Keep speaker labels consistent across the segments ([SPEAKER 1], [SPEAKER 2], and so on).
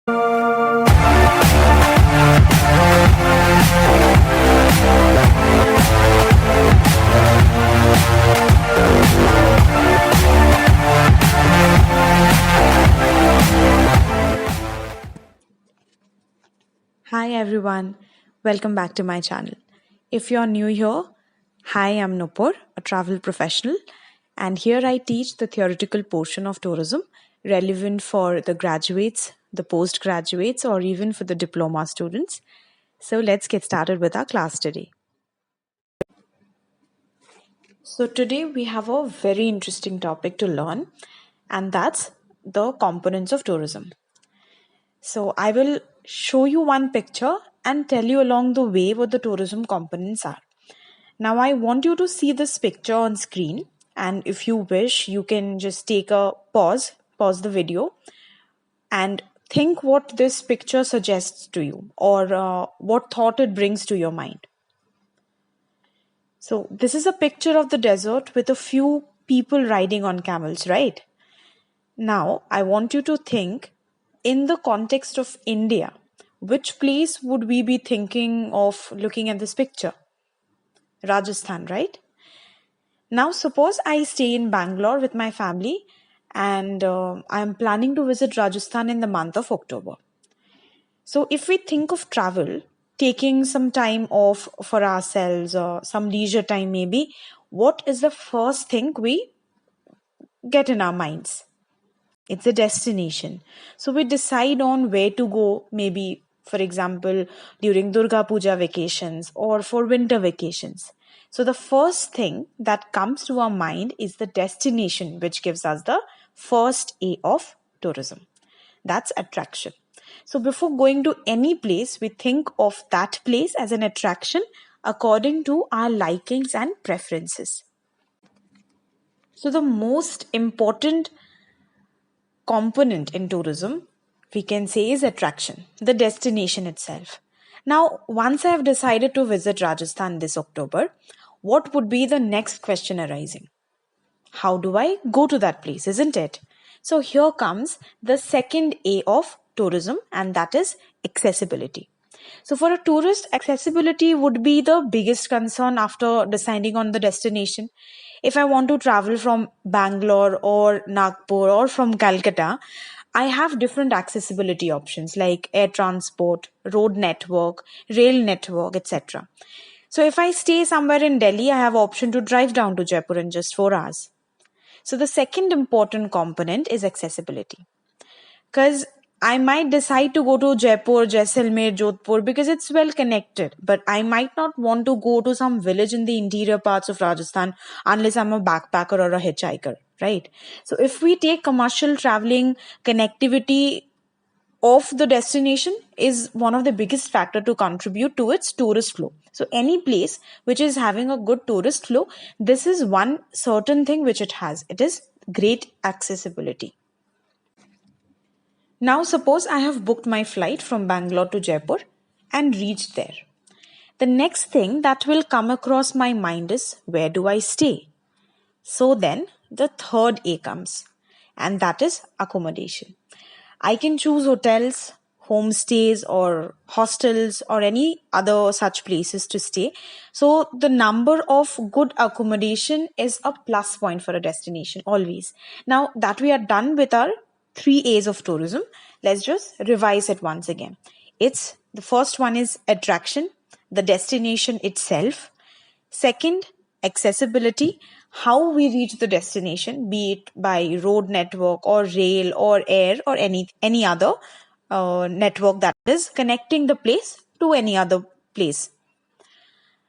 [SPEAKER 1] Hi everyone, welcome back to my channel. If you're new here, hi, I'm Nupur, a travel professional, and here I teach the theoretical portion of tourism relevant for the graduates, the postgraduates, or even for the diploma students. So let's get started with our class today. So today we have a very interesting topic to learn, and that's the components of tourism. So I will show you one picture and tell you along the way what the tourism components are. Now I want you to see this picture on screen, and if you wish, you can just take a pause the video, and think what this picture suggests to you, or what thought it brings to your mind. So this is a picture of the desert with a few people riding on camels, right? Now, I want you to think in the context of India, which place would we be thinking of looking at this picture? Rajasthan, right? Now, suppose I stay in Bangalore with my family and I'm planning to visit Rajasthan in the month of October. So, if we think of travel, taking some time off for ourselves or some leisure time, maybe, what is the first thing we get in our minds? It's a destination. So we decide on where to go, maybe, for example, during Durga Puja vacations or for winter vacations. So the first thing that comes to our mind is the destination, which gives us the first A of tourism. That's attraction. So before going to any place, we think of that place as an attraction according to our likings and preferences. So the most important component in tourism, we can say, is attraction, the destination itself. Now, once I have decided to visit Rajasthan this October, what would be the next question arising? How do I go to that place, isn't it? So, here comes the second A of tourism, and that is accessibility. So, for a tourist, accessibility would be the biggest concern after deciding on the destination. If I want to travel from Bangalore or Nagpur or from Calcutta, I have different accessibility options like air transport, road network, rail network, etc. So if I stay somewhere in Delhi, I have option to drive down to Jaipur in just 4 hours. So the second important component is accessibility. Because I might decide to go to Jaipur, Jaisalmer, Jodhpur because it's well connected, but I might not want to go to some village in the interior parts of Rajasthan unless I'm a backpacker or a hitchhiker, right? So if we take commercial traveling, connectivity of the destination is one of the biggest factor to contribute to its tourist flow. So any place which is having a good tourist flow, this is one certain thing which it has. It is great accessibility. Now, suppose I have booked my flight from Bangalore to Jaipur and reached there. The next thing that will come across my mind is, where do I stay? So then the third A comes, and that is accommodation. I can choose hotels, homestays, or hostels, or any other such places to stay. So the number of good accommodation is a plus point for a destination always. Now that we are done with our 3 A's of tourism, let's just revise it once again. It's the first one is attraction, the destination itself. Second, accessibility, how we reach the destination, be it by road network or rail or air or any other network that is connecting the place to any other place.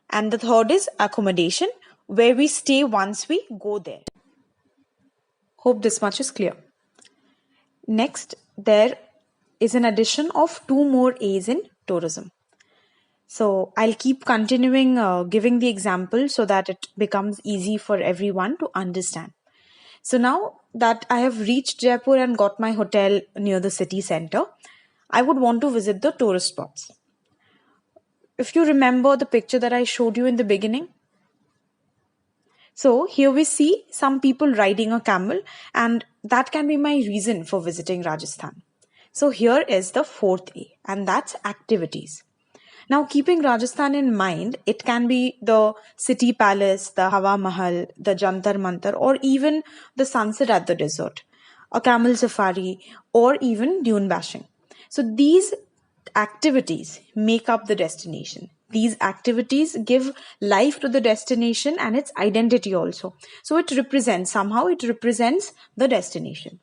[SPEAKER 1] And the third is accommodation, where we stay once we go there. Hope this much is clear. Next, there is an addition of 2 more A's in tourism. So I'll keep continuing giving the example so that it becomes easy for everyone to understand. So now that I have reached Jaipur and got my hotel near the city center, I would want to visit the tourist spots. If you remember the picture that I showed you in the beginning, so here we see some people riding a camel, and that can be my reason for visiting Rajasthan. So here is the fourth A, and that's activities. Now, keeping Rajasthan in mind, it can be the city palace, the Hawa Mahal, the Jantar Mantar, or even the sunset at the desert, a camel safari, or even dune bashing. So these activities make up the destination. These activities give life to the destination and its identity also. So somehow it represents the destination.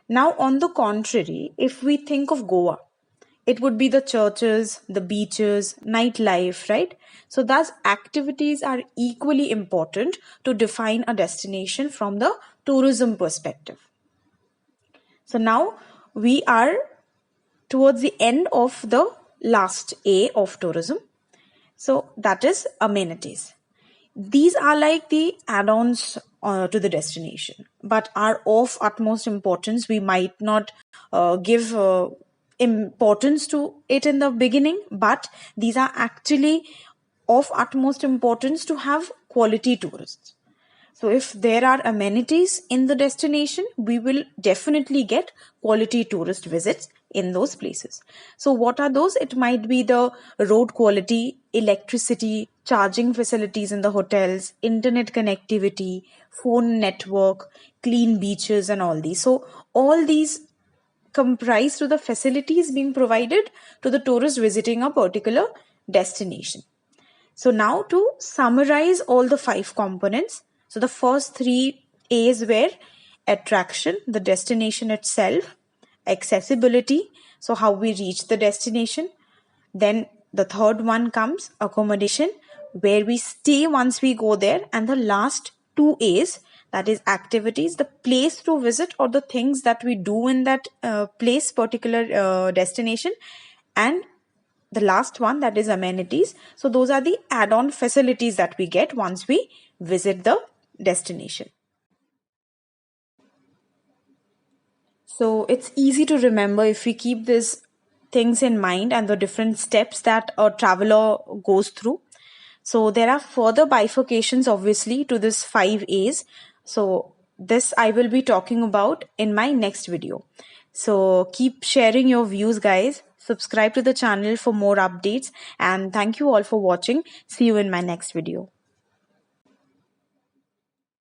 [SPEAKER 1] Now, on the contrary, if we think of Goa, it would be the churches, the beaches, nightlife, right? So, thus, activities are equally important to define a destination from the tourism perspective. So, now we are towards the end of the last A of tourism. So, that is amenities. These are like the add-ons to the destination, but are of utmost importance. We might not give importance to it in the beginning, but these are actually of utmost importance to have quality tourists. So if there are amenities in the destination, we will definitely get quality tourist visits in those places. So what are those? It might be the road quality, electricity, charging facilities in the hotels, internet connectivity, phone network, clean beaches and all these. So all these comprise to the facilities being provided to the tourist visiting a particular destination. So now to summarize all the five components. So the first three A's were attraction, the destination itself, accessibility, so how we reach the destination. Then the third one comes accommodation, where we stay once we go there. And the last two A's, that is activities, the place to visit or the things that we do in that particular destination. And the last one, that is amenities. So those are the add-on facilities that we get once we visit the destination. So it's easy to remember if we keep these things in mind and the different steps that a traveler goes through. So there are further bifurcations obviously to this 5 A's. So this I will be talking about in my next video. So keep sharing your views, guys. Subscribe to the channel for more updates, and thank you all for watching. See you in my next video.